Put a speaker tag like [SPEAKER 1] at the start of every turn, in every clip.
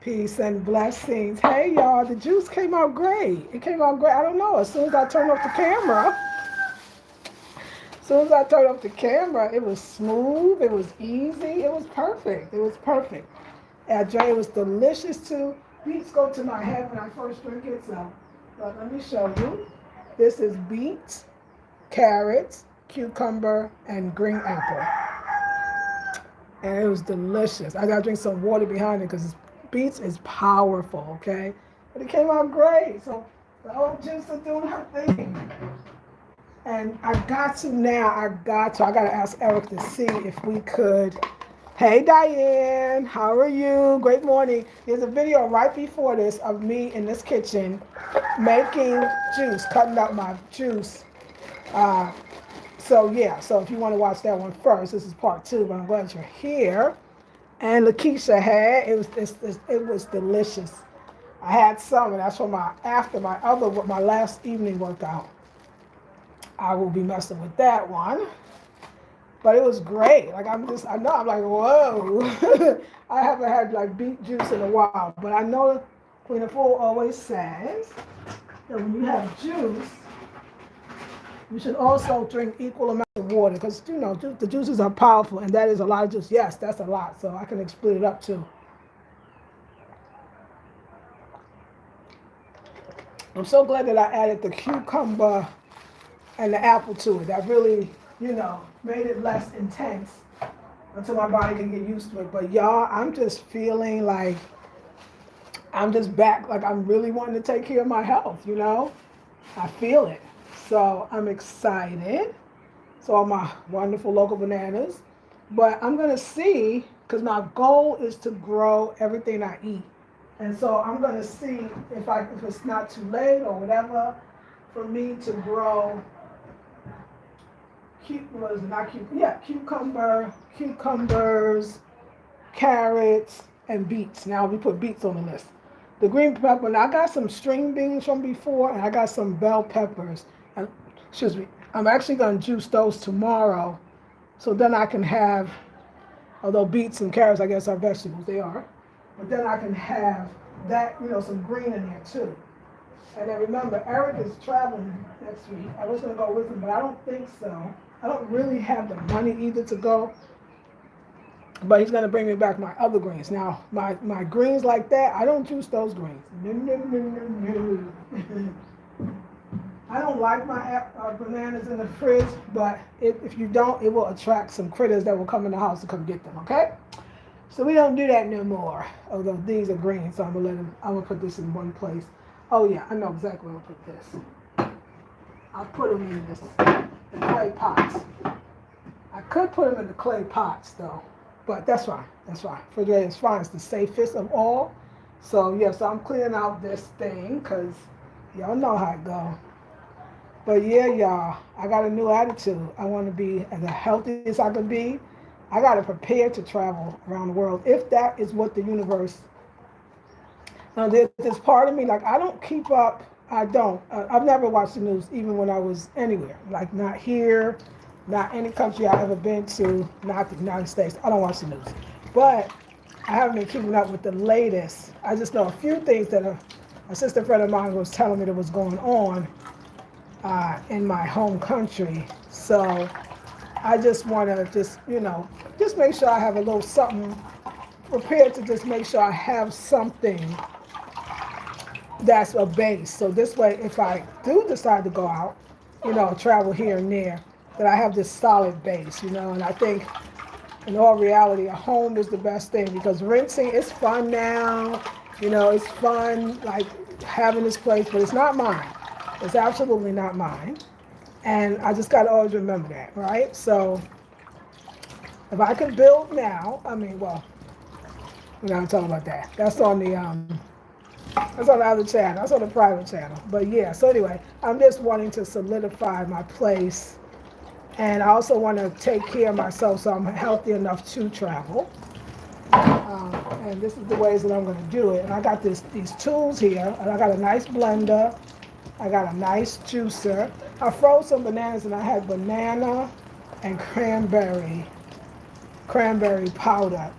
[SPEAKER 1] Peace and blessings. Hey y'all, the juice came out great. It came out great. I don't know. As soon as I turned off the camera, it was smooth. It was easy. It was perfect. It was perfect. And Dre, it was delicious too. Beets go to my head when I first drink it. So, but let me show you. This is beets, carrots, cucumber, and green apple. And it was delicious. I gotta drink some water behind it because beets is powerful, okay? But it came out great. So the old juice is doing her thing. And I got to. I gotta ask Eric to see if we could. Hey Diane, how are you? Great morning. There's a video right before this of me in this kitchen making juice, cutting up my juice. So if you want to watch that one first, this is part 2, but I'm glad you're here. And Lakeisha had it was delicious. I had some, and that's for my last evening workout. I will be messing with that one. But it was great. Like I'm like, whoa. I haven't had like beet juice in a while. But I know Queen of Fool always says that when you have juice, you should also drink equal amounts of water because the juices are powerful, and that is a lot of juice. Yes, that's a lot. So I can split it up too. I'm so glad that I added the cucumber and the apple to it. That really, made it less intense until my body can get used to it. But y'all, I'm just feeling like I'm just back. Like I'm really wanting to take care of my health, I feel it. So I'm excited. So all my wonderful local bananas. But I'm going to see, because my goal is to grow everything I eat. And so I'm going to see if it's not too late or whatever for me to grow cucumbers, carrots, and beets. Now we put beets on the list. The green pepper, now I got some string beans from before, and I got some bell peppers. Excuse me, I'm actually going to juice those tomorrow. So then I can have, although beets and carrots, I guess, are vegetables, they are. But then I can have that, some green in there too. And then remember, Eric is traveling next week. I was going to go with him, but I don't think so. I don't really have the money either to go. But he's going to bring me back my other greens. Now, my greens like that, I don't juice those greens. No. I don't like my bananas in the fridge, but if you don't, it will attract some critters that will come in the house to come get them, okay? So we don't do that no more. Although these are green, so I'm gonna put this in one place. Oh yeah, I know exactly where I'll put this. I'll put them in the clay pots. I could put them in the clay pots though, but that's fine. Refrigerator is fine. It's the safest of all. So so I'm cleaning out this thing because y'all know how it go. But yeah, y'all, I got a new attitude. I want to be as healthy as I can be. I got to prepare to travel around the world if that is what the universe. Now, there's part of me, like, I don't keep up. I don't. I've never watched the news, even when I was anywhere. Like, not here, not any country I've ever been to, not the United States. I don't watch the news. But I haven't been keeping up with the latest. I just know a few things that a sister friend of mine was telling me that was going on in my home country. So I just want to just make sure I have a little something prepared to just make sure I have something that's a base. So this way, if I do decide to go out, travel here and there, that I have this solid base, and I think in all reality, a home is the best thing because renting is fun now. It's fun, like having this place, but it's not mine. It's absolutely not mine. And I just got to always remember that, right? So if I could build now, we're not talking about that. That's on the other channel. That's on the private channel. But yeah, so anyway, I'm just wanting to solidify my place. And I also want to take care of myself so I'm healthy enough to travel. And this is the ways that I'm going to do it. And I got these tools here. And I got a nice blender. I got a nice juicer. I froze some bananas and I had banana and cranberry powder.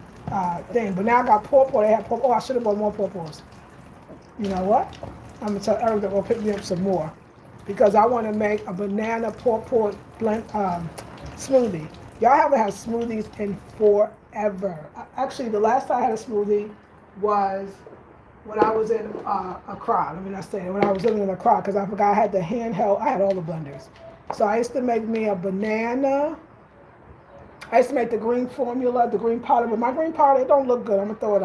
[SPEAKER 1] thing. But now I got pawpaw. They have pawpaw. Oh, I should have bought more pawpaws. You know what? I'm gonna tell Eric that we'll pick me up some more because I want to make a banana pawpaw blend smoothie. Y'all haven't had smoothies in forever. Actually, the last time I had a smoothie was when I was in Accra. Let me not say it. When I was living in Accra, because I forgot I had the handheld. I had all the blenders. So I used to make me a banana. I used to make the green formula, the green powder. But my green powder, it don't look good. I'm gonna throw it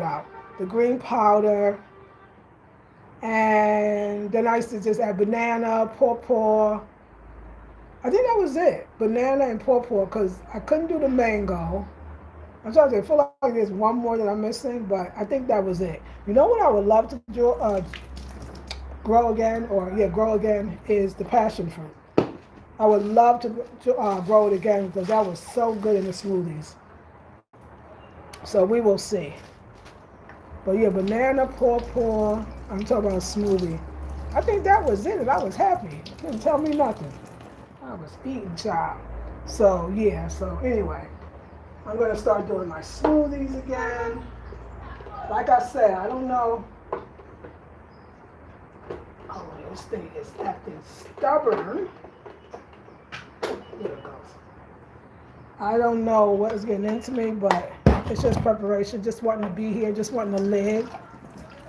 [SPEAKER 1] out. The green powder. And then I used to just add banana, pawpaw. I think that was it. Banana and pawpaw, because I couldn't do the mango. I'm trying to say, I feel like there's one more that I'm missing, but I think that was it. You know what I would love to do, grow again is the passion fruit. I would love to grow it again because that was so good in the smoothies. So we will see. But yeah, banana, pawpaw, I'm talking about a smoothie. I think that was it, and I was happy. Didn't tell me nothing. I was eating, child. So yeah, so anyway, I'm gonna start doing my smoothies again. Like I said, I don't know. Oh, this thing is acting stubborn. There it goes. I don't know what is getting into me, but it's just preparation, just wanting to be here, just wanting to live.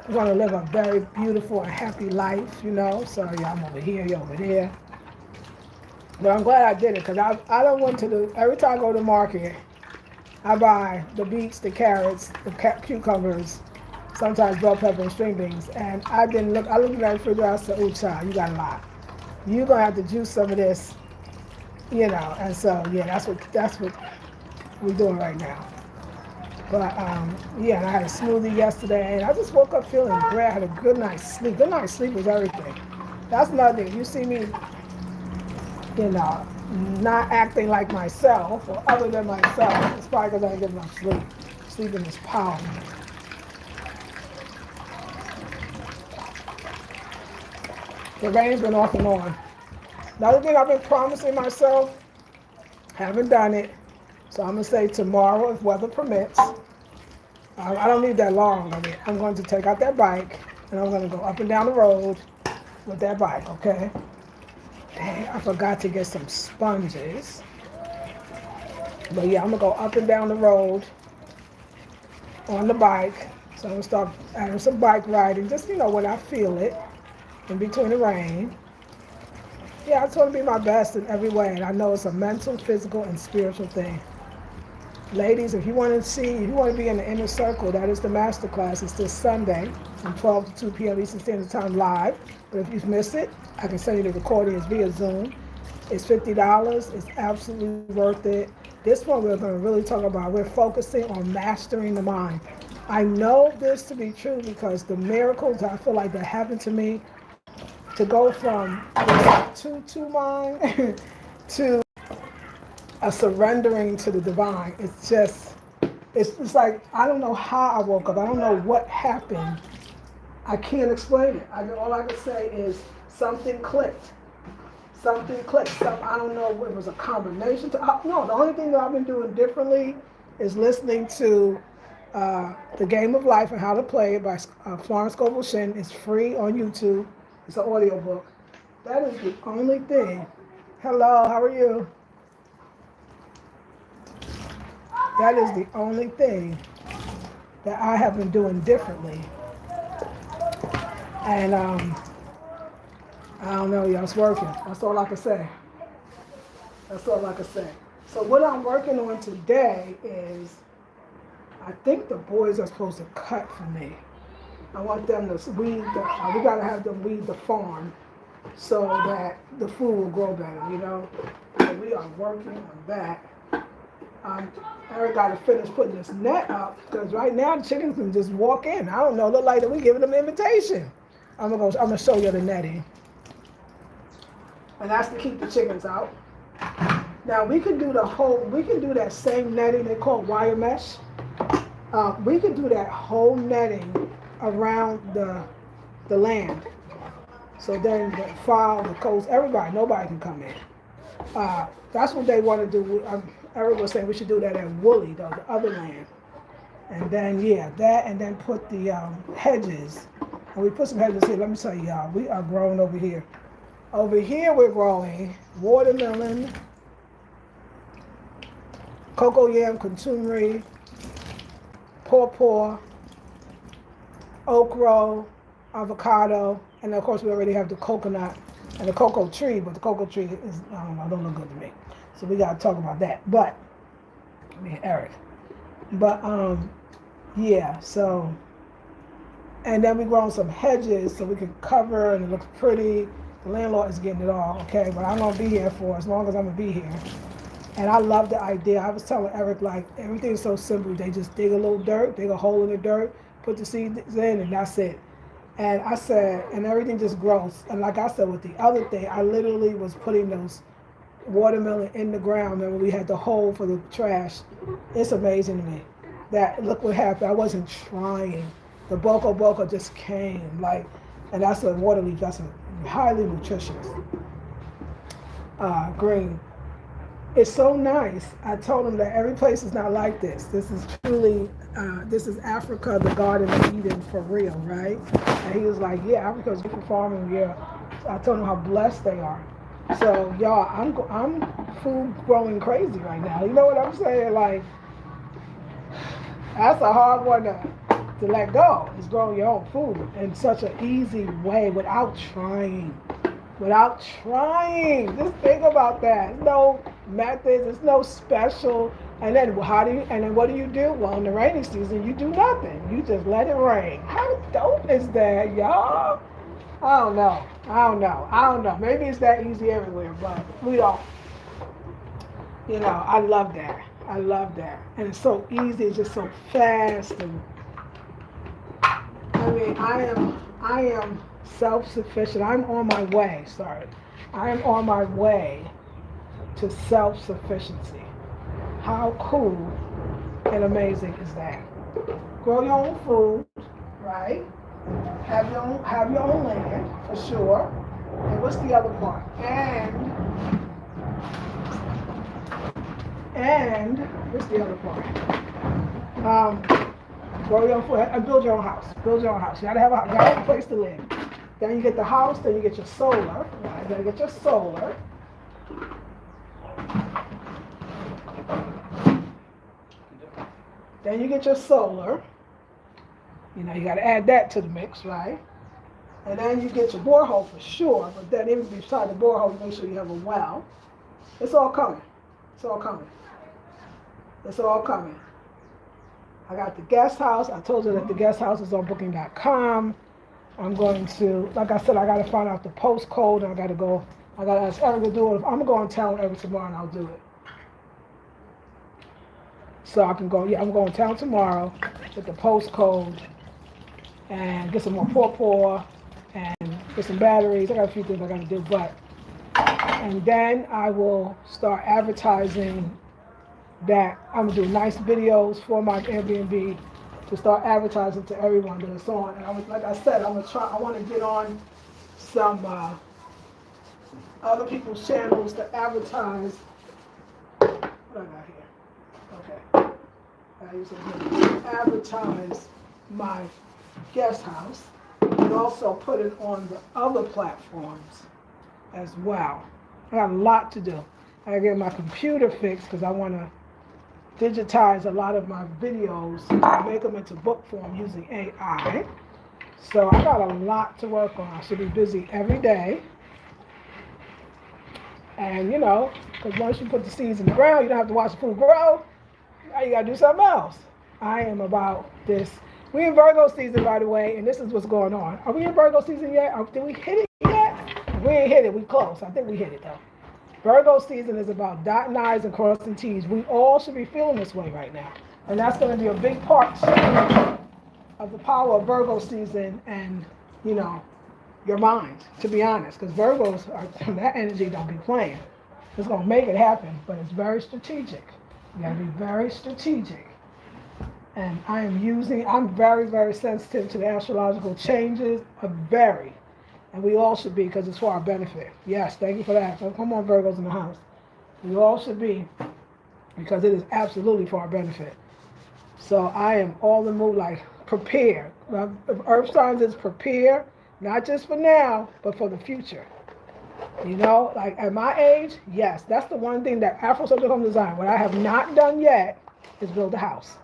[SPEAKER 1] I want to live a very beautiful and happy life, you know. So yeah, I'm over here, you're over there. But I'm glad I did it because I don't want to do, every time I go to the market, I buy the beets, the carrots, the cucumbers, sometimes bell pepper and string beans. And I looked at the refrigerator, I said, oh child, you got a lot. You're going to have to juice some of this, you know. And so, yeah, that's what we're doing right now. But yeah, and I had a smoothie yesterday, and I just woke up feeling great. I had a good night's sleep. Good night's sleep was everything. That's another thing. You see me, you know, not acting like myself or other than myself. It's probably because I didn't get enough sleep. Sleeping is powerful. The rain's been off and on. Another thing I've been promising myself, haven't done it. So I'm going to say tomorrow, if weather permits. I don't need that long of it. I'm going to take out that bike, and I'm going to go up and down the road with that bike, okay? Dang, I forgot to get some sponges. But yeah, I'm going to go up and down the road on the bike. So I'm going to start adding some bike riding, just, you know, when I feel it, in between the rain. Yeah, I just want to be my best in every way, and I know it's a mental, physical, and spiritual thing. Ladies, if you want to be in the inner circle, that is the masterclass. It's this Sunday from 12 to 2 p.m. Eastern Standard Time live. But if you've missed it, I can send you the recording. It's via Zoom. It's $50. It's absolutely worth it. This one we're going to really talk about. We're focusing on mastering the mind. I know this to be true because the miracles I feel like that happened to me, to go from to mind to a surrendering to the divine. It's like, I don't know how I woke up. I don't know what happened. I can't explain it. All I can say is something clicked. I don't know if it was a combination. No, the only thing that I've been doing differently is listening to The Game of Life and How to Play It by Florence Scovel Shinn. It's free on YouTube. It's an audio book. That is the only thing. Hello, how are you? That is the only thing that I have been doing differently. And I don't know, y'all, it's working. That's all I can say. So what I'm working on today is, I think the boys are supposed to cut for me. I want them to weed, we gotta have them weed the farm so that the food will grow better, you know? So we are working on that. Eric got to finish putting this net up because right now the chickens can just walk in. I don't know, look like that we giving them an invitation. I'm gonna show you the netting, and that's to keep the chickens out. Now we can do that same netting they call wire mesh. We could do that whole netting around the land. So then the fowl, the coast, nobody can come in. That's what they want to do. Eric was saying we should do that at Woolly, though, the other land. And then, yeah, that, and then put the hedges. And we put some hedges here. Let me tell you, y'all, we are growing over here. Over here, we're growing watermelon, cocoa yam, contumely, pawpaw, okra, avocado, and of course we already have the coconut and the cocoa tree, but the cocoa tree is, I don't know, don't look good to me. So we gotta talk about that. But, me and Eric. But, yeah, so, and then we grown some hedges so we can cover and it looks pretty. The landlord is getting it all, okay? But I'm gonna be here for as long as I'm gonna be here. And I love the idea. I was telling Eric, like, everything's so simple. They just dig a little dirt, dig a hole in the dirt, put the seeds in, and that's it. And I said, and everything just grows. And like I said with the other thing, I literally was putting those watermelon in the ground. Remember, we had the hole for the trash. It's amazing to me that, look what happened. I wasn't trying. The boko just came. Like, and that's a water leaf. That's a highly nutritious green. It's so nice. I told him that every place is not like this. This is truly, this is Africa, the Garden of Eden for real, right? And he was like, yeah, Africa's good for farming, yeah. So I told him how blessed they are. So y'all, I'm food growing crazy right now. You know what I'm saying? Like, that's a hard one to let go. Is growing your own food in such an easy way without trying. Without trying. Just think about that. No methods, it's no special. And then what do you do? Well, in the rainy season, you do nothing. You just let it rain. How dope is that, y'all? I don't know. Maybe it's that easy everywhere, but we don't. You know, I love that. And it's so easy, it's just so fast. And I mean, I am self-sufficient. I'm on my way, I am on my way to self-sufficiency. How cool and amazing is that? Grow your own food, right? Have your own land, for sure. And what's the other part? And what's the other part? Grow your own food and build your own house. You gotta have a place to live. Then you get the house, then you get your solar. Right? Then you get your solar. Then you get your solar. You know, you got to add that to the mix, right? And then you get your borehole for sure. But then even beside the borehole, you make sure you have a well. It's all coming. I got the guest house. I told you that the guest house is on booking.com. I'm going to, like I said, I got to find out the postcode. And I got to ask Eric to do it. I'm going to tell Eric tomorrow and I'll do it. So I can go, I'm going to town tomorrow, get the postcode, and get some more pawpaw, and get some batteries. I got a few things I got to do, and then I will start advertising that. I'm going to do nice videos for my Airbnb to start advertising to everyone that it's on. And like I said, I want to get on some other people's channels to advertise. What I got here? Okay. I use to advertise my guest house and also put it on the other platforms as well. I got a lot to do. I gotta get my computer fixed because I want to digitize a lot of my videos and make them into book form using AI. So I got a lot to work on. I should be busy every day. And you know, because once you put the seeds in the ground, you don't have to watch the food grow. Now you gotta do something else. I am about this. We in Virgo season, by the way, and this is what's going on. Are we in Virgo season yet? Did we hit it yet? If we ain't hit it, we close. I think we hit it though. Virgo season is about dotting I's and crossing T's. We all should be feeling this way right now. And that's going to be a big part of the power of Virgo season and, you know, your mind, to be honest. Because Virgos, that energy don't be playing. It's going to make it happen, but it's very strategic. You got to be very strategic. And I'm very, very sensitive to the astrological changes. And we all should be, because it's for our benefit. Yes, thank you for that. So come on, Virgos in the house. We all should be. because it is absolutely for our benefit. So I am all the mood, like prepare. Earth signs is prepare, not just for now, but for the future. You know, like at my age, yes, that's the one thing that afrocentrichomedesign, what I have not done yet, is build a house.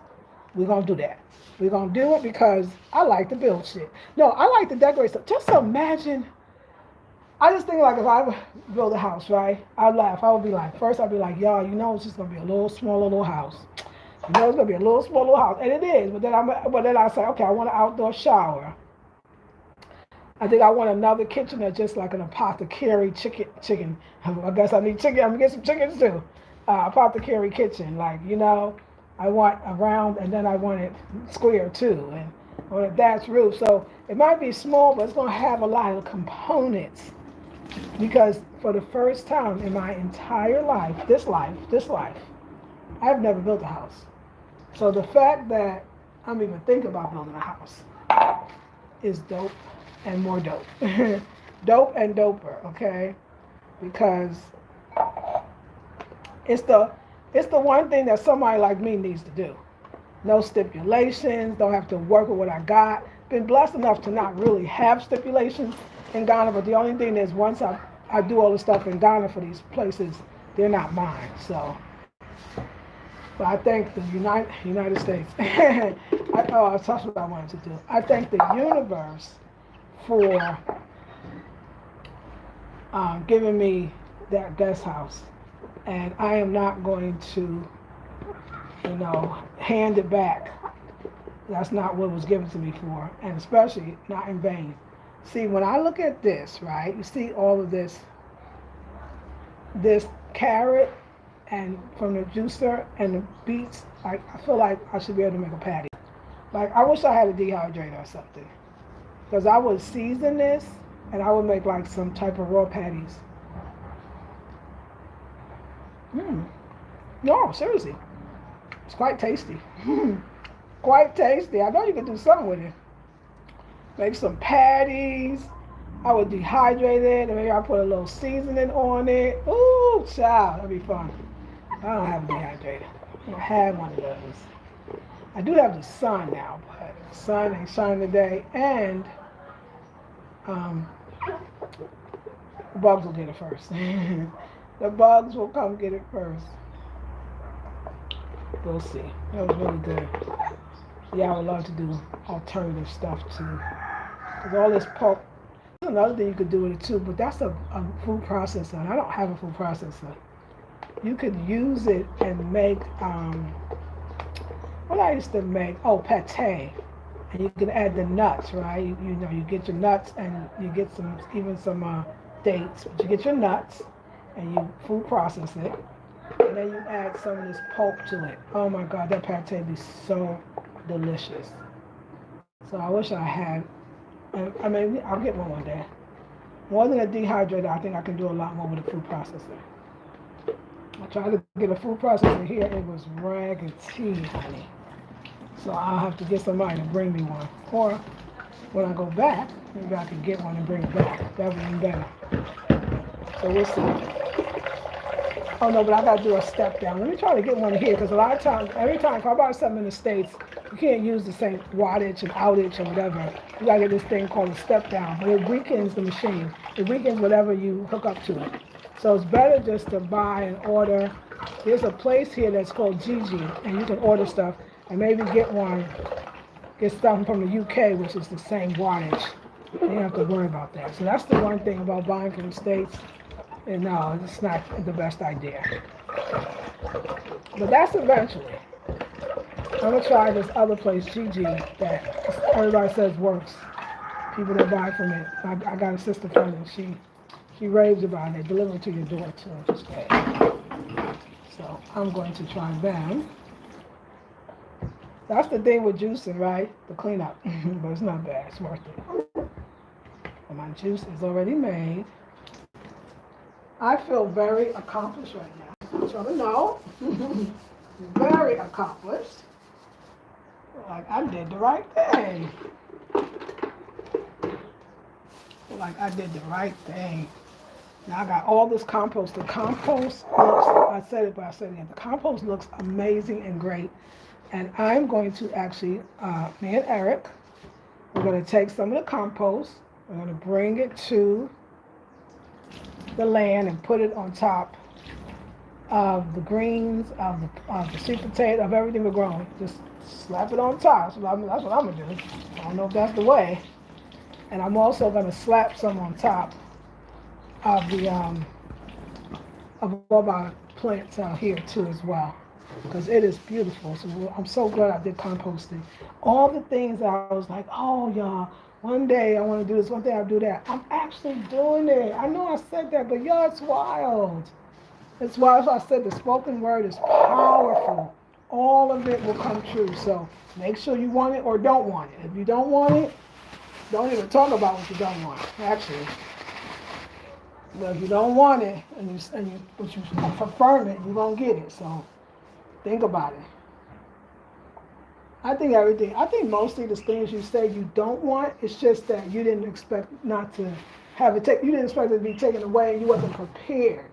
[SPEAKER 1] We're gonna do that. We're gonna do it because I like to build shit. No, I like to decorate stuff. Just imagine. I just think like if I build a house, right? I'd laugh. I would be like, first I'd be like, y'all, you know, it's just gonna be a little small little house. You know, it's gonna be a little small little house, and it is. But then I say, okay, I want an outdoor shower. I think I want another kitchen that's just like an apothecary chicken. I guess I need chicken. I'm gonna get some chickens too. Apothecary kitchen, like you know, I want a round, and then I want it square too, and on a thatched roof. So it might be small, but it's gonna have a lot of components. Because for the first time in my entire life, this life, I've never built a house. So the fact that I'm even thinking about building a house is dope and more dope. Dope and doper, okay? Because it's the one thing that somebody like me needs to do. No stipulations, don't have to work with what I got. Been blessed enough to not really have stipulations in Ghana, but the only thing is once I do all the stuff in Ghana for these places, they're not mine. So I thank the United States. That's what I wanted to do. I thank the universe for giving me that guest house, and I am not going to, hand it back. That's not what it was given to me for, and especially not in vain. See, when I look at this, right, you see all of this carrot and from the juicer and the beets, I feel like I should be able to make a patty. Like, I wish I had a dehydrator or something. Because I would season this and I would make like some type of raw patties. No, seriously. It's quite tasty. Quite tasty. I know you can do something with it. Make some patties. I would dehydrate it, and maybe I put a little seasoning on it. Ooh, child, that'd be fun. I don't have a dehydrator. I don't have one of those. I do have the sun now, but the sun ain't shining today, and the bugs will get it first. The bugs will come get it first. We'll see. That was really good. Yeah, I would love to do alternative stuff too. Because all this pulp, there's another thing you could do with it too, but that's a food processor, and I don't have a food processor. You could use it and make, what I used to make, pate. And you can add the nuts, right? You get your nuts and you get some dates, but you get your nuts and you food process it. And then you add some of this pulp to it. Oh my God, that pate would be so delicious. So I wish I had, I mean, I'll get one day. More than a dehydrator, I think I can do a lot more with a food processor. I tried to get a food processor here, it was raggedy, honey. So I'll have to get somebody to bring me one. Or when I go back, maybe I could get one and bring it back. That would be even better. So we'll see. Oh no, but I gotta do a step down. Let me try to get one here, because a lot of times, every time if I buy something in the States, you can't use the same wattage and outage or whatever. You gotta get this thing called a step down, but it weakens the machine. It weakens whatever you hook up to it. So it's better just to buy and order. There's a place here that's called Gigi, and you can order stuff and maybe get stuff from the UK, which is the same wattage. You don't have to worry about that. So that's the one thing about buying from the States. And no, it's not the best idea. But that's eventually. I'm going to try this other place, Gigi, that everybody says works. People that buy from it. I got a sister friend, and she raves about it. They deliver it to your door, too, which is great. So I'm going to try them. That's the thing with juicing, right? The cleanup. But it's not bad. It's worth it. But my juice is already made. I feel very accomplished right now. So to know, very accomplished. Like I did the right thing. Like I did the right thing. Now I got all this compost. The compost looks, I said it, but I said it again. The compost looks amazing and great. And I'm going to actually, me and Eric, we're going to take some of the compost. We're going to bring it to the land and put it on top of the greens, of the sweet potato, of everything we're growing. Just slap it on top. That's what I'm going to do. I don't know if that's the way. And I'm also going to slap some on top of the of all our plants out here too as well, because it is beautiful. So I'm so glad I did composting. All the things that I was like, oh y'all, one day I want to do this, one day I'll do that. I'm actually doing it. I know I said that, but y'all, it's wild. It's wild. I said the spoken word is powerful. All of it will come true. So make sure you want it or don't want it. If you don't want it, don't even talk about what you don't want. Actually. But if you don't want it but you confirm it, you're gonna get it. So think about it. I think mostly the things you say you don't want, it's just that you didn't expect not to have it you didn't expect it to be taken away and you wasn't prepared.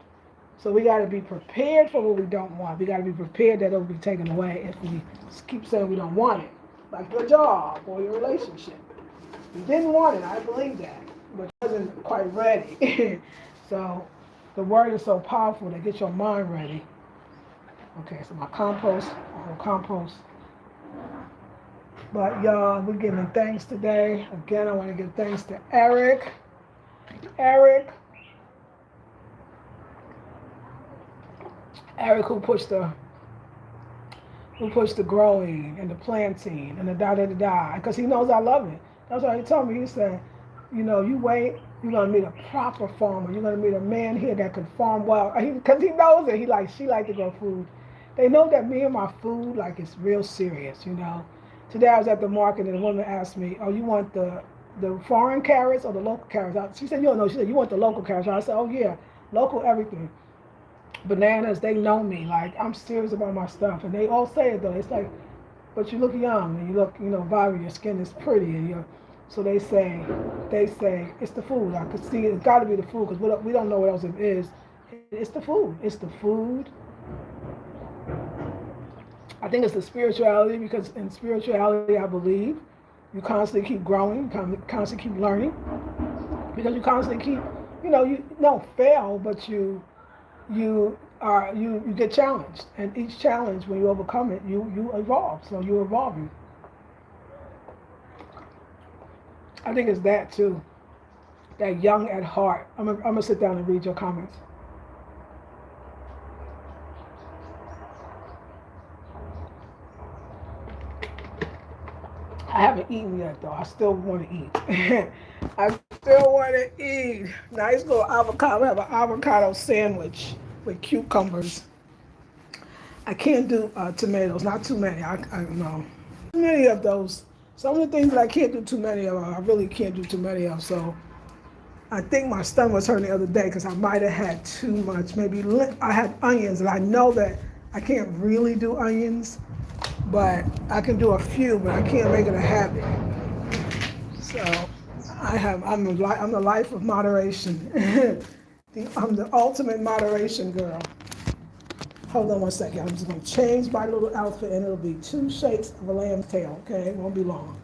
[SPEAKER 1] So we gotta be prepared for what we don't want. We gotta be prepared that it'll be taken away if we keep saying we don't want it. Like your job or your relationship. You didn't want it, I believe that. But you wasn't quite ready. So the word is so powerful to get your mind ready. Okay, so my compost, compost. But y'all, we're giving thanks today. Again, I want to give thanks to Eric. Eric who pushed the growing and the planting and the da. Because he knows I love it. That's why he told me. He said, you wait, you're gonna meet a proper farmer. You're gonna meet a man here that can farm well. Because he knows it. She like to grow food. They know that me and my food, like, it's real serious. Today I was at the market and a woman asked me, "Oh, you want the foreign carrots or the local carrots?" She said, "You don't know." She said, "You want the local carrots?" I said, "Oh yeah, local everything." Bananas, they know me. Like, I'm serious about my stuff, and they all say it though. It's like, but you look young and you look, vibrant. Your skin is pretty, and so they say it's the food. I could see it's got to be the food because we don't know what else it is. It's the food. It's the food. I think it's the spirituality because in spirituality, I believe you constantly keep growing, constantly keep learning because you constantly keep, you don't fail, but you get challenged, and each challenge when you overcome it, you evolve. So you're evolving. I think it's that too. That young at heart. I'm gonna sit down and read your comments. I haven't eaten yet though. I still want to eat. I still want to eat. Nice little avocado. I have an avocado sandwich with cucumbers. I can't do tomatoes. Not too many. I no. Too many of those. Some of the things that I can't do too many of, I really can't do too many of. So I think my stomach was hurting the other day because I might have had too much. Maybe I had onions, and I know that I can't really do onions, but I can do a few, but I can't make it a habit. So I'm the life of moderation. I'm the ultimate moderation girl. Hold on one second. I'm just gonna change my little outfit, and it'll be 2 shades of a lamb's tail. Okay, it won't be long.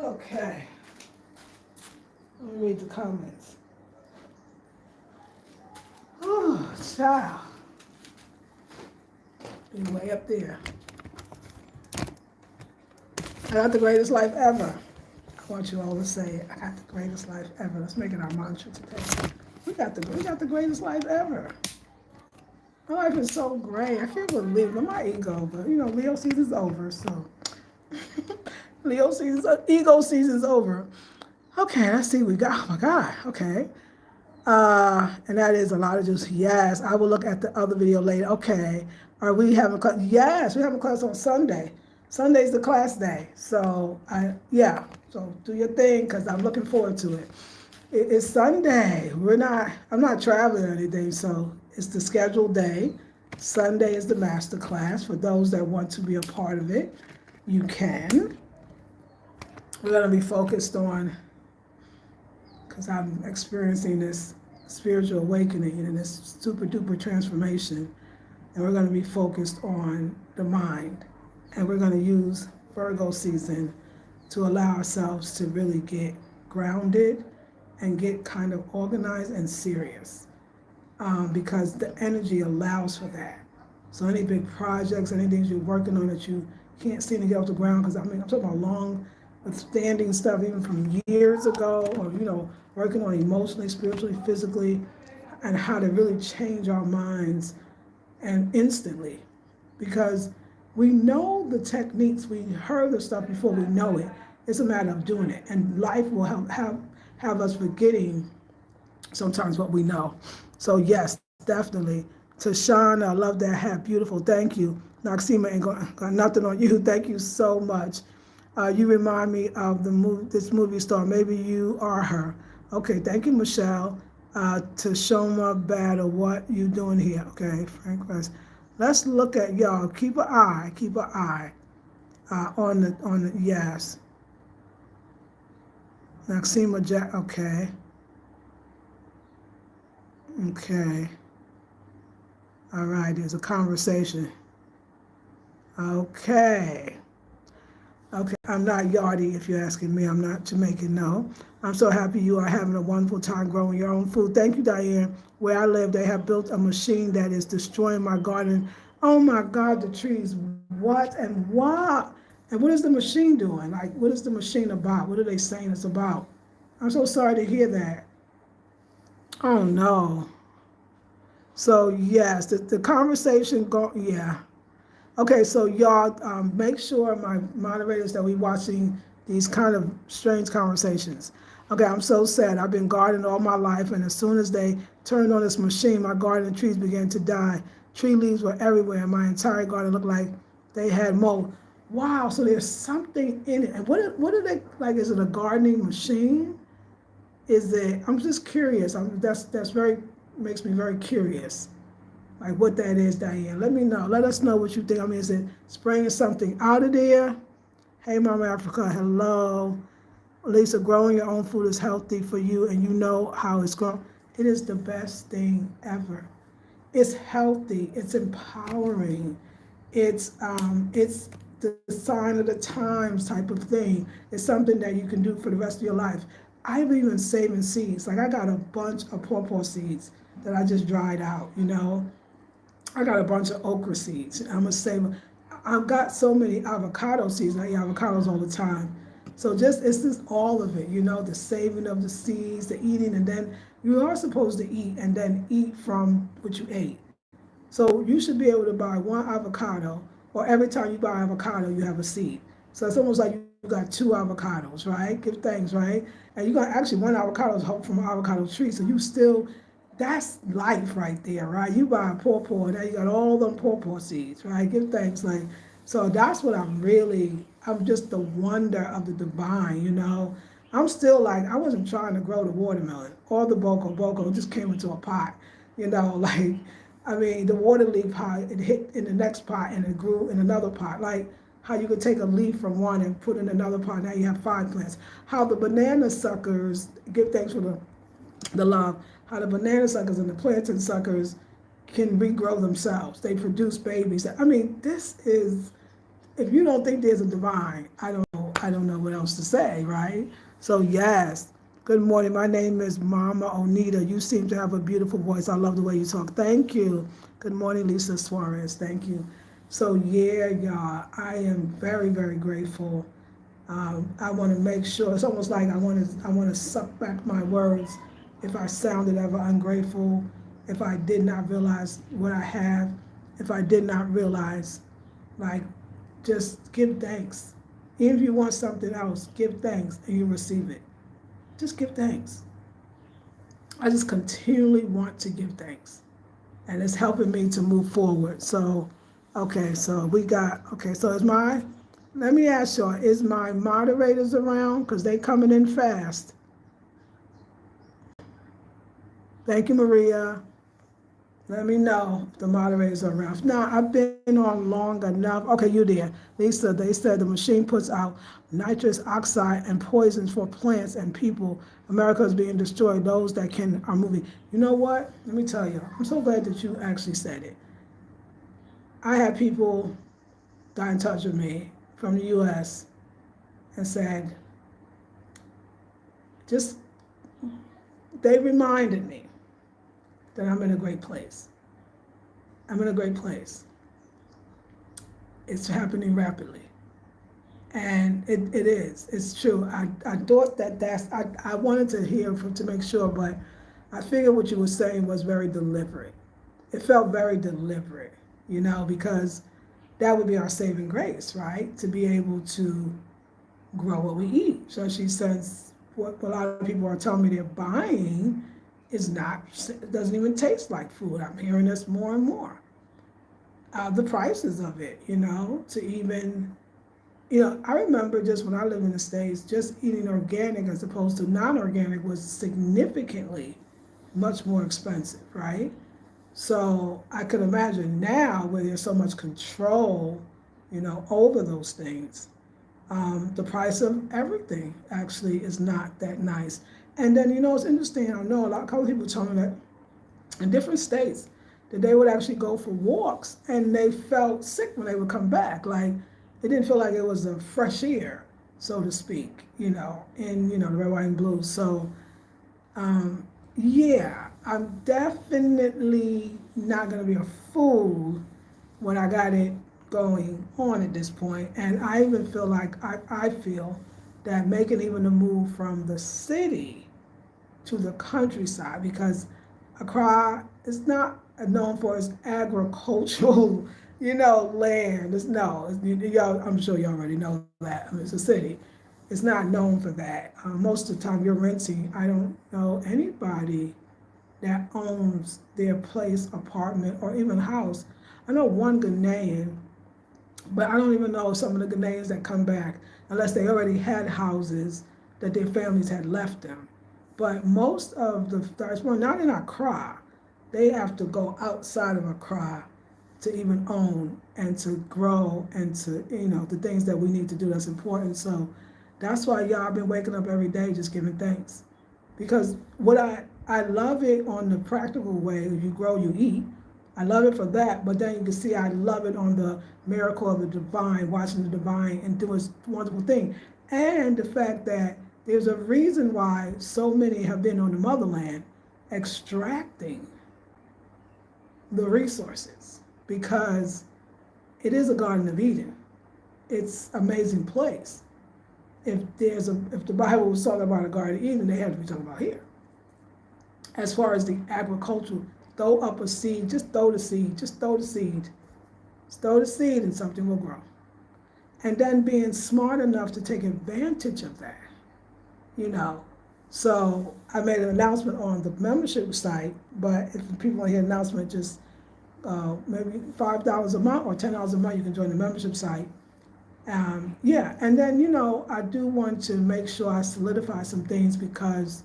[SPEAKER 1] Okay. read the comments. Oh, child. Been way up there. I got the greatest life ever. I want you all to say it. I got the greatest life ever. Let's make it our mantra today. We got the greatest life ever. My life is so great. I can't believe it. My ego, but Leo season's over, so ego season's over. Okay, let's see what we got. Oh my God. Okay. And that is a lot of juice. Yes, I will look at the other video later. Okay. Are we having class? Yes, we have a class on Sunday. Sunday's the class day. So so do your thing because I'm looking forward to it. It's Sunday. I'm not traveling or anything, so it's the scheduled day. Sunday is the master class. For those that want to be a part of it, you can. We're going to be focused on, because I'm experiencing this spiritual awakening and this super duper transformation, and we're going to be focused on the mind. And we're going to use Virgo season to allow ourselves to really get grounded and get kind of organized and serious, because the energy allows for that. So any big projects, any things you're working on that you can't seem to get off the ground, because I'm talking about long-standing stuff even from years ago, or working on emotionally, spiritually, physically, and how to really change our minds and instantly, because we know the techniques, we heard the stuff before we know it. It's a matter of doing it, and life will have us forgetting sometimes what we know. So yes, definitely. Tashana, I love that hat, beautiful, thank you. Noxima ain't got nothing on you, thank you so much. You remind me of this movie star, maybe you are her. Okay, thank you, Michelle. Tashoma Battle, what you doing here? Okay, Frank West. Let's look at y'all. Keep an eye on the yes. Maxima Jack. Okay. All right. There's a conversation. Okay. I'm not Yardy, if you're asking me. I'm not Jamaican. No. I'm so happy you are having a wonderful time growing your own food. Thank you, Diane. Where I live, they have built a machine that is destroying my garden. Oh my God, the trees. What and why? And what is the machine doing? Like, what is the machine about? What are they saying it's about? I'm so sorry to hear that. Oh no. So yes, the conversation yeah. Okay, so y'all make sure my moderators that we watching these kind of strange conversations. Okay, I'm so sad. I've been gardening all my life, and as soon as they turned on this machine, my garden trees began to die. Tree leaves were everywhere, and my entire garden looked like they had mold. Wow, so there's something in it. And what are they, like, is it a gardening machine? Is it, I'm just curious. That's makes me very curious. Like what that is, Diane. Let me know. Let us know what you think. I mean, is it spraying something out of there? Hey, Mama Africa, hello. Lisa, growing your own food is healthy for you, and you know how it's grown. It is the best thing ever. It's healthy. It's empowering. It's the sign of the times type of thing. It's something that you can do for the rest of your life. I believe in saving seeds. Like I got a bunch of pawpaw seeds that I just dried out, I got a bunch of okra seeds. I'm gonna save them. I've got so many avocado seeds. I eat avocados all the time. So it's just all of it, the saving of the seeds, the eating, and then you are supposed to eat and then eat from what you ate. So you should be able to buy one avocado, or every time you buy avocado, you have a seed. So it's almost like you got two avocados, right? Give thanks, right? And you got actually one avocado from an avocado tree. So that's life right there, right? You buy a pawpaw, and now you got all them pawpaw seeds, right? Give thanks, like, so that's what I'm just the wonder of the divine, I'm still like, I wasn't trying to grow the watermelon or the boko just came into a pot, like, I mean, the water leaf, how it hit in the next pot and it grew in another pot, like how you could take a leaf from one and put in another pot, now you have 5 plants. How the banana suckers, give thanks for the love, how the banana suckers and the plantain suckers can regrow themselves. They produce babies. I mean, this is, if you don't think there's a divine, I don't know what else to say, right? So yes, Good morning. My name is Mama Onita. You seem to have a beautiful voice. I love the way you talk. Thank you. Good morning, Lisa Suarez. Thank you. So yeah, y'all, I am very, very grateful. I want to make sure. It's almost like I want to suck back my words if I sounded ever ungrateful, if I did not realize what I have, if I did not realize, like, just give thanks. Even if you want something else, give thanks and you receive it. Just give thanks. I just continually want to give thanks. And it's helping me to move forward. So, okay, so let me ask y'all, is my moderators around? Because they coming in fast. Thank you, Maria. Let me know if the moderators are around. Now, I've been on long enough. Okay, you there. Lisa, they said the machine puts out nitrous oxide and poisons for plants and people. America is being destroyed. Those that can are moving. You know what? Let me tell you. I'm so glad that you actually said it. I had people got in touch with me from the U.S. and said, just, they reminded me that I'm in a great place. I'm in a great place. It's happening rapidly. And it is. It's true. I thought I wanted to hear to make sure, but I figured what you were saying was very deliberate. It felt very deliberate, because that would be our saving grace, right? To be able to grow what we eat. So she says what a lot of people are telling me they're buying it doesn't even taste like food. I'm hearing this more and more. The prices of it, to even, I remember just when I lived in the States, just eating organic as opposed to non-organic was significantly much more expensive, right? So I could imagine now where there's so much control, over those things. The price of everything actually is not that nice. And then, it's interesting, I know a couple of people told me that in different states, that they would actually go for walks and they felt sick when they would come back. Like, they didn't feel like it was a fresh air, so to speak, in, the red, white, and blue. So, yeah, I'm definitely not going to be a fool when I got it going on at this point. And I even feel like I feel that making even the move from the city to the countryside, because Accra is not known for its agricultural, land. Y'all, I'm sure you already know that. I mean, it's a city. It's not known for that. Most of the time you're renting. I don't know anybody that owns their place, apartment, or even house. I know one Ghanaian, but I don't even know some of the Ghanaians that come back unless they already had houses that their families had left them. But most of the diaspora, not in Accra, they have to go outside of Accra to even own and to grow and to, the things that we need to do that's important. So that's why y'all been waking up every day just giving thanks. Because what I love it on the practical way, you grow, you eat. I love it for that, but then you can see I love it on the miracle of the divine, watching the divine and doing its wonderful thing. And the fact that there's a reason why so many have been on the motherland extracting the resources, because it is a Garden of Eden. It's an amazing place. If the Bible was talking about a Garden of Eden, they had to be talking about here. As far as the agricultural, throw up a seed, just throw the seed, and something will grow. And then being smart enough to take advantage of that, So I made an announcement on the membership site, but if people want to hear an announcement, just maybe $5 a month or $10 a month, you can join the membership site. Yeah, and then, I do want to make sure I solidify some things because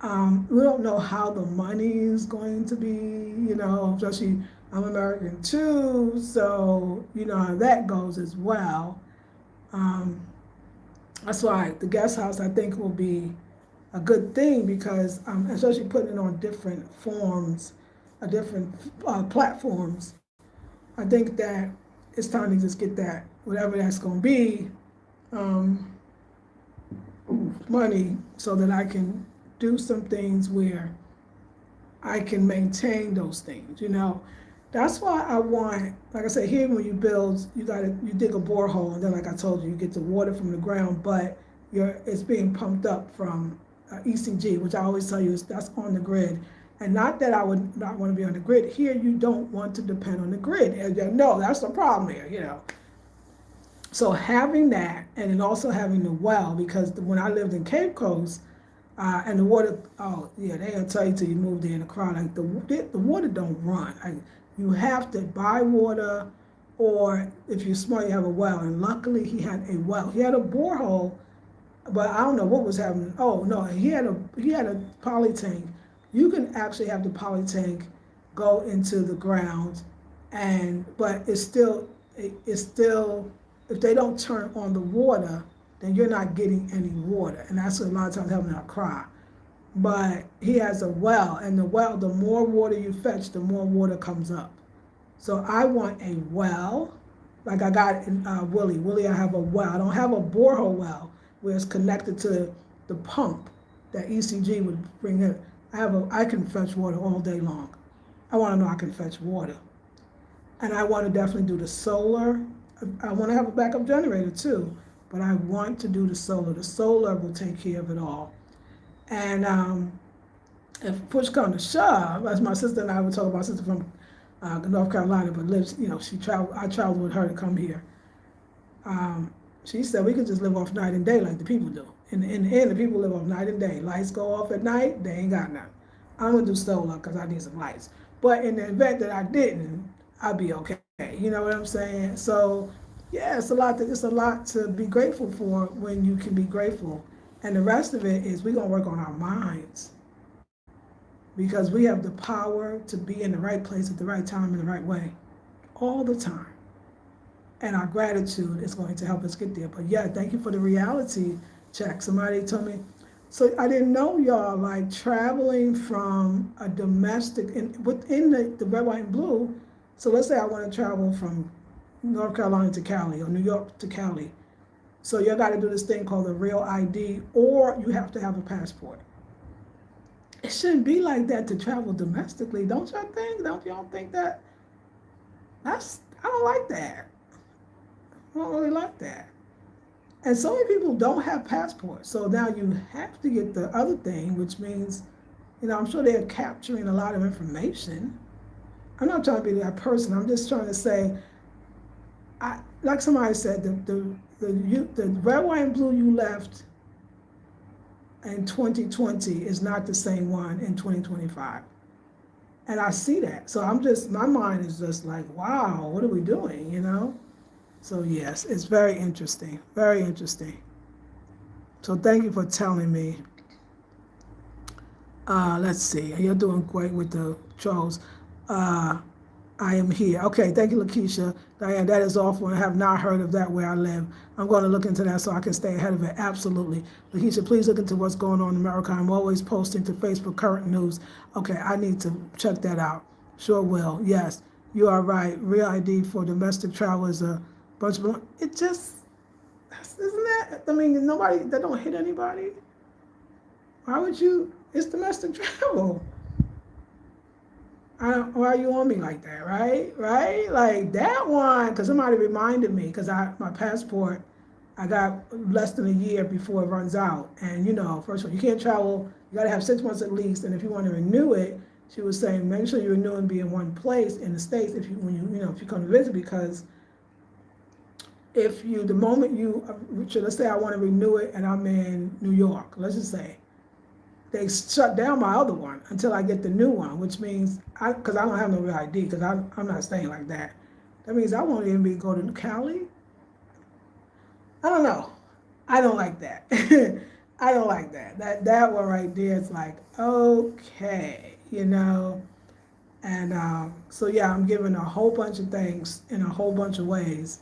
[SPEAKER 1] we don't know how the money is going to be, especially I'm American too, so how that goes as well. That's why the guest house I think will be a good thing because especially putting it on different forms, different platforms. I think that it's time to just get that, whatever that's going to be, money so that I can do some things where I can maintain those things, you know. That's why I want, like I said, here when you build, you dig a borehole, and then like I told you, you get the water from the ground, but it's being pumped up from ECG, which I always tell you is that's on the grid. And not that I would not want to be on the grid. Here, you don't want to depend on the grid. And no, that's the problem here, you know. So having that, and then also having the well, because when I lived in Cape Coast, and the water, oh yeah, they'll tell you till you move there in the crowd, like the water don't run. Like, you have to buy water, or if you're smart, you have a well. And luckily, he had a well. He had a borehole, but I don't know what was happening. Oh no, he had a poly tank. You can actually have the poly tank go into the ground, but it's still if they don't turn on the water, then you're not getting any water, and that's what a lot of times helping out cry. But he has a well, and the well, the more water you fetch, the more water comes up. So I want a well, like I got in Willie. Willie, I have a well. I don't have a borehole well where it's connected to the pump that ECG would bring in. I can fetch water all day long. I want to know I can fetch water. And I want to definitely do the solar. I want to have a backup generator too, but I want to do the solar. The solar will take care of it all. And if push comes to shove, as my sister and I were talking, my sister from North Carolina, but lives, you know, I traveled with her to come here. She said we could just live off night and day like the people do. In the end, the people live off night and day. Lights go off at night, they ain't got none. I'm gonna do solar because I need some lights. But in the event that I didn't, I'd be okay. You know what I'm saying? So yeah, it's a lot to be grateful for when you can be grateful. And the rest of it is we're gonna work on our minds, because we have the power to be in the right place at the right time in the right way all the time. And our gratitude is going to help us get there. But yeah, thank you for the reality check. Somebody told me, so I didn't know y'all, like traveling from a domestic, within the red, white, and blue. So let's say I want to travel from North Carolina to Cali, or New York to Cali. So you got to do this thing called a real ID, or you have to have a passport. It shouldn't be like that to travel domestically, don't y'all think? Don't y'all think that? I don't like that. I don't really like that. And so many people don't have passports. So now you have to get the other thing, which means, you know, I'm sure they're capturing a lot of information. I'm not trying to be that person. I'm just trying to say, like somebody said, the red, white, and blue you left in 2020 is not the same one in 2025. And I see that. So my mind is just like, wow, what are we doing, you know? So yes, it's very interesting, very interesting. So thank you for telling me. Let's see, you're doing great with the trolls. I am here. Okay, thank you, Lakeisha. Diane, that is awful. I have not heard of that where I live. I'm going to look into that so I can stay ahead of it. Absolutely. Lakeisha, please look into what's going on in America. I'm always posting to Facebook current news. Okay, I need to check that out. Sure will. Yes, you are right. Real ID for domestic travel is a bunch of, it just, isn't that, I mean, nobody, that don't hit anybody. Why would you, it's domestic travel. Why are you on me like that, right? Right? Like that one, because somebody reminded me, because my passport, I got less than a year before it runs out. And you know, first of all, you can't travel, you got to have 6 months at least. And if you want to renew it, she was saying, make sure you renew and be in one place in the States if you come to visit, because the moment let's say I want to renew it and I'm in New York, let's just say, they shut down my other one until I get the new one, which means, because I don't have no real ID, because I'm not staying like that. That means I won't even go to Cali. I don't know. I don't like that. I don't like that. That one right there is like, okay, you know. And so yeah, I'm giving a whole bunch of things in a whole bunch of ways.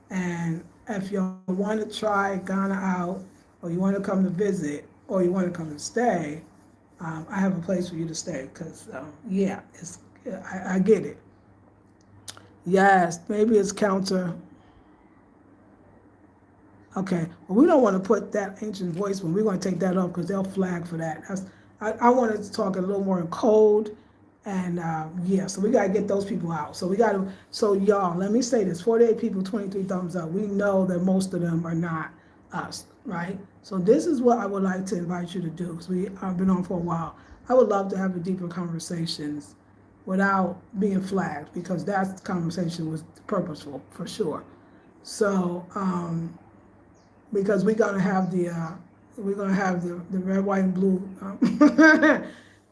[SPEAKER 1] And if you want to try Ghana out, or you want to come to visit, or you want to come and stay, I have a place for you to stay, because yeah, I get it. Yes, maybe it's counter. Okay, well, we don't want to put that ancient voice one. We're going to take that off because they'll flag for that. I wanted to talk a little more in code, and yeah, so we got to get those people out. So we got to, so y'all, let me say this: 48 people, 23 thumbs up. We know that most of them are not us, right? So this is what I would like to invite you to do because I've been on for a while. I would love to have a deeper conversations without being flagged because that conversation was purposeful for sure. So. Because we're gonna have the red, white, and blue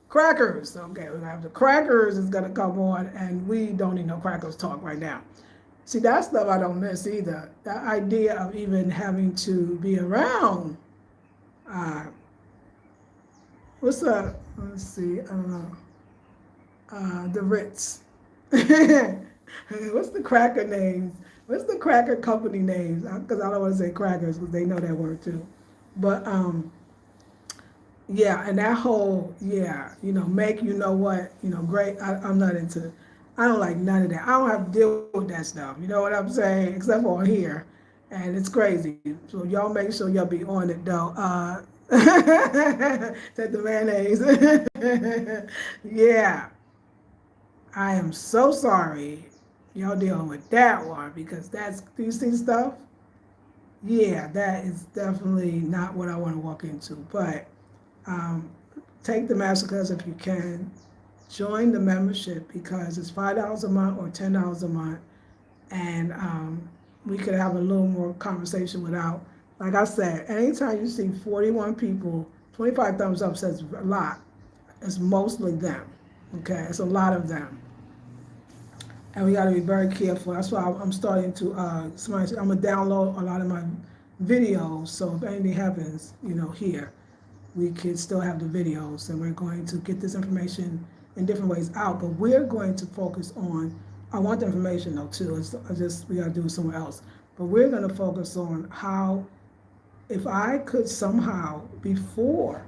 [SPEAKER 1] crackers. Okay, we're gonna have the crackers is gonna come on, and we don't need no crackers talk right now. See, that stuff I don't miss either. That idea of even having to be around. Uh, what's the? Let's see. I don't know. The Ritz. What's the cracker names? What's the cracker company names? Because I don't want to say crackers because they know that word too. But yeah, and that whole make what great. I'm not into. I don't like none of that. I don't have to deal with that stuff. You know what I'm saying? Except for here, and it's crazy. So y'all make sure y'all be on it though. Take the mayonnaise. Yeah. I am so sorry y'all dealing with that one because do you see stuff? Yeah, that is definitely not what I want to walk into. But take the masterclass if you can. Join the membership because it's $5 a month or $10 a month. And we could have a little more conversation without, like I said, anytime you see 41 people, 25 thumbs up says a lot. It's mostly them. Okay, it's a lot of them. And we got to be very careful. That's why I'm starting to, I'm going to download a lot of my videos. So if anything happens, here, we can still have the videos. And we're going to get this information in different ways out. But we're going to focus on, I want the information though too. We got to do it somewhere else. But we're going to focus on how, if I could somehow, before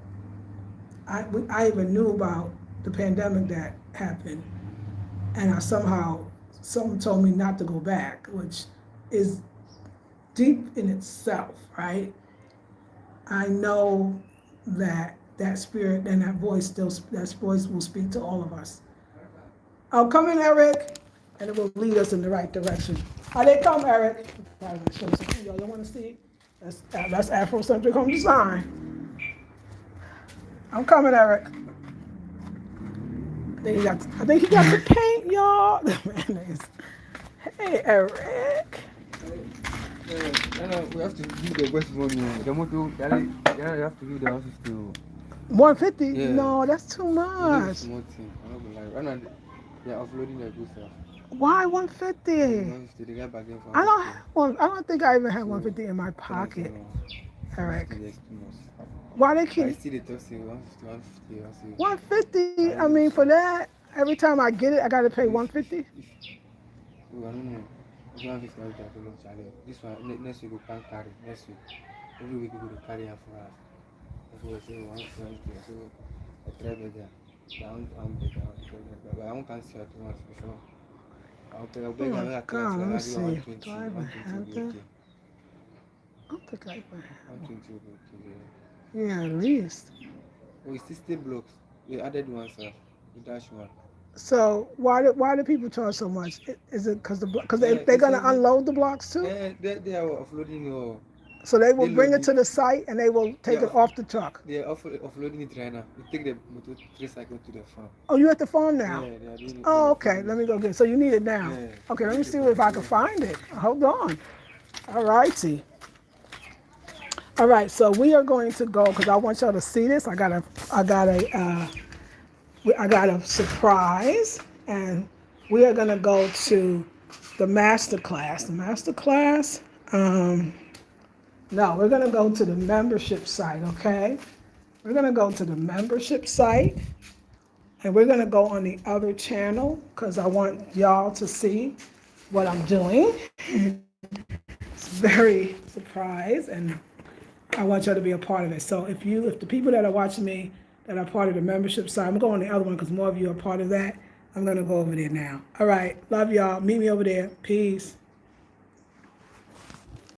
[SPEAKER 1] I even knew about the pandemic that happened, and someone told me not to go back, which is deep in itself, right? I know that spirit and that voice will speak to all of us. Oh, come in, Eric, and it will lead us in the right direction. How they come, Eric? Y'all want to see? That's Afrocentric Home Design. I'm coming, Eric. I think he got the paint, y'all. Hey, Eric.
[SPEAKER 2] We have to do the West one. The motor, you have to do the houses too.
[SPEAKER 1] 150?
[SPEAKER 2] Yeah.
[SPEAKER 1] No, that's too much.
[SPEAKER 2] Small thing. I'm not gonna lie. Right now, they're offloading their good stuff.
[SPEAKER 1] Why 150?
[SPEAKER 2] 150. They got back then for
[SPEAKER 1] I don't have one. I don't think I even have 150 in my pocket, Eric. Why they keep?
[SPEAKER 2] I see the tossing 150.
[SPEAKER 1] 150. I mean, for that, every time I get it, I got to pay 150.
[SPEAKER 2] I don't know. 150 I don't know, Charlie. This one next week we can't carry. Next week, every week we go to carry her for us. That's what I say. 150. So I try better. I'm better. But I won't cancel too much before. I'll beg her.
[SPEAKER 1] God, let's see. Do I even have that? I don't think I even have
[SPEAKER 2] 120.
[SPEAKER 1] Yeah, at least.
[SPEAKER 2] Oh, it's 60 blocks. We added one, sir. The dash one.
[SPEAKER 1] So why do people charge so much? Is it because they're gonna unload the blocks too?
[SPEAKER 2] Yeah, they are offloading your.
[SPEAKER 1] So they will bring it to the site and they will take it off the truck.
[SPEAKER 2] They are offloading it right now. You take the motor 3 cycles to the farm.
[SPEAKER 1] Oh, you at the farm now?
[SPEAKER 2] Yeah, they are doing it.
[SPEAKER 1] Oh, okay. Let me go get it. So you need it now?
[SPEAKER 2] Yeah.
[SPEAKER 1] Okay, let me see if I can find it. Hold on. All righty. All right, so we are going to go because I want y'all to see this. I got a surprise, and we are gonna go to the master class. The master class. No, we're gonna go to the membership site. Okay, we're gonna go to the membership site, and we're gonna go on the other channel because I want y'all to see what I'm doing. It's very surprised, and I want y'all to be a part of it. So if the people that are watching me that are part of the membership side, I'm going on the other one because more of you are part of that. I'm gonna go over there now. All right, love y'all. Meet me over there. Peace.